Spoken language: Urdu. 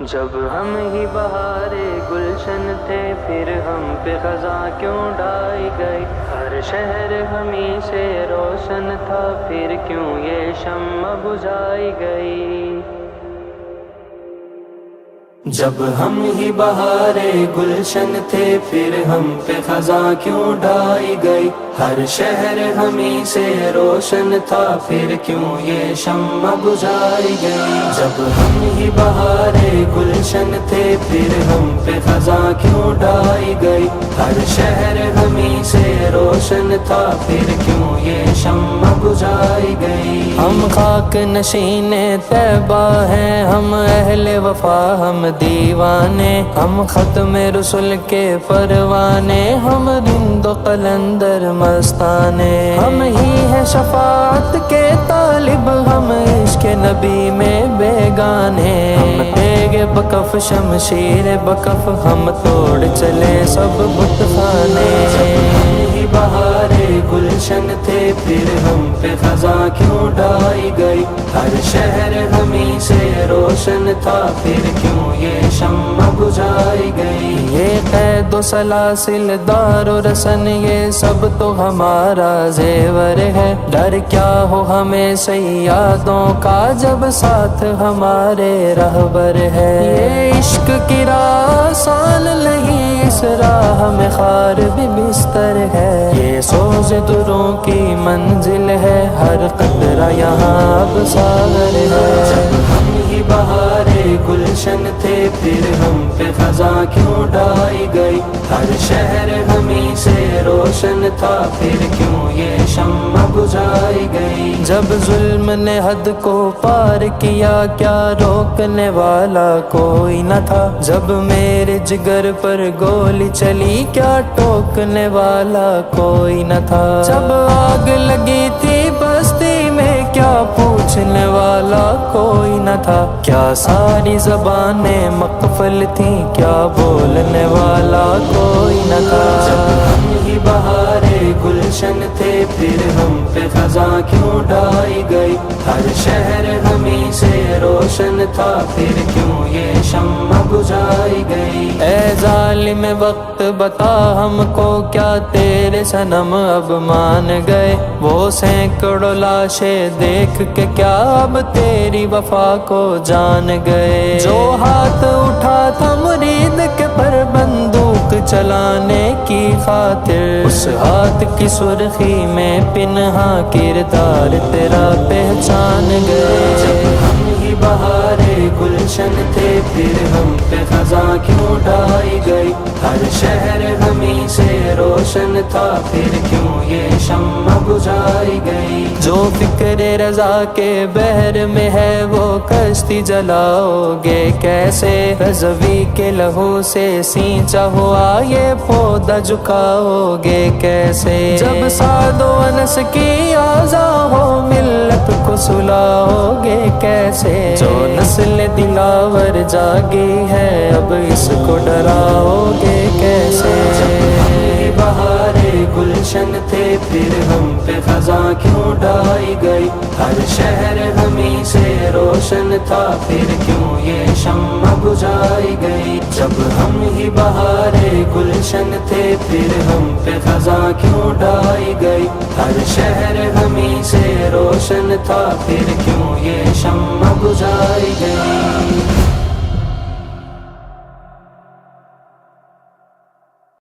جب ہم ہی بہارے گلشن تھے پھر ہم پہ خزاں کیوں ڈھائی گئی، ہر شہر ہمیں سے روشن تھا پھر کیوں یہ شمع بجھائی گئی۔ جب ہم ہی بہارے گلشن تھے پھر ہم پہ خزاں کیوں ڈھائی گئی، ہر شہر ہمیں سے روشن تھا پھر کیوں یہ شمع بجھائی گئی۔ جب ہم ہی بہارے گلشن تھے پھر ہم پہ خزاں کیوں ڈھائی گئی، ہر شہر ہمیں سے روشن تھا پھر کیوں یہ شمع بجھائی گئی۔ ہم خاک نشین طیبہ ہیں، ہم اہل وفا ہم دیوانے، ہم ختم رسل کے پروانے، ہم رند و قلندر مستانے، ہم ہی ہیں شفاعت کے طالب، ہم عشق نبی میں بیگانے، ہم تیغ بکف شمشیر بکف، ہم توڑ چلے سب بت خانے۔ بہارے گلشن تھے پھر ہم پہ خزاں کیوں ڈھائی گئی، ہر شہر ہمیں سے روشن تھا پھر کیوں یہ شمع بجھائی گئی۔ یہ قید و سلاسل دار و رسن یہ سب تو ہمارا زیور ہے، ڈر کیا ہو ہمیں سیادوں کا جب ساتھ ہمارے رہبر ہے۔ یہ عشق کی راہ آسان نہیں، اس راہ میں خار بھی بستر ہے، یہ سوز دروں کی منزل ہے، ہر قطرہ یہاں اب ساغر ہے۔ جب ہم ہی بہارے گلشن تھے پھر ہم پہ خزاں کیوں ڈھائی گئی، ہر شہر ہمیں سے روشن تھا پھر کیوں یہ شمع بجھائی گئی۔ جب ظلم نے حد کو پار کیا کیا روکنے والا کوئی نہ تھا، جب میرے جگر پر گولی چلی کیا ٹوکنے والا کوئی نہ تھا، جب آگ لگی تھی بستی میں کیا پوچھنے والا کوئی نہ تھا، کیا ساری زبانیں مقفل تھیں کیا بولنے والا کوئی نہ تھا۔ جب ہم ہی بہارے گلشن تھے پھر ہم پہ خزاں کیوں ڈھائی گئی، ہر شہر ہمیں سے روشن تھا پھر کیوں یہ شمع بجھائی گئی۔ اے ظالم وقت بتا ہم کو کیا تیرے صنم اب مان گئے، وہ سینکڑوں لاشیں دیکھ کے کیا اب تیری وفا کو جان گئے، جو ہاتھ اٹھا تھا مرید کے پر بندوق چلانے کی خاطر، اس ہاتھ کی سرخی میں پنہاں کردار تیرا پہچان گئے۔ جب ہم ہی بہارے گلشن تھے پھر ہم پہ خزاں کیوں ڈھائی گئی، ہر شہر ہمیں سے روشن تھا پھر کیوں یہ شمع بجھائی گئی۔ جو فکر رضا کے بحر میں ہے وہ کشتی جلاؤ گے کیسے، رضوی کے لہو سے سینچا ہوا یہ پودا جھکاؤ گے کیسے، جب سعد و انس کی آزاں ہو ملت کو سلاؤ گے کیسے، جو نسل دلاور جاگی ہے اب اس کو ڈراؤ گے کیسے۔ بہارے گلشن تھے پھر ہم پہ خزاں کیوں ڈھائی گئی، ہر شہر ہمیں سے روشن تھا پھر کیوں یہ شمع بجھائی گئی۔ جب ہم ہی بہارے گلشن تھے پھر ہم پہ خزاں کیوں ڈھائی گئی، ہر شہر ہمیں سے روشن تھا پھر کیوں یہ شمع بجھائی گئی۔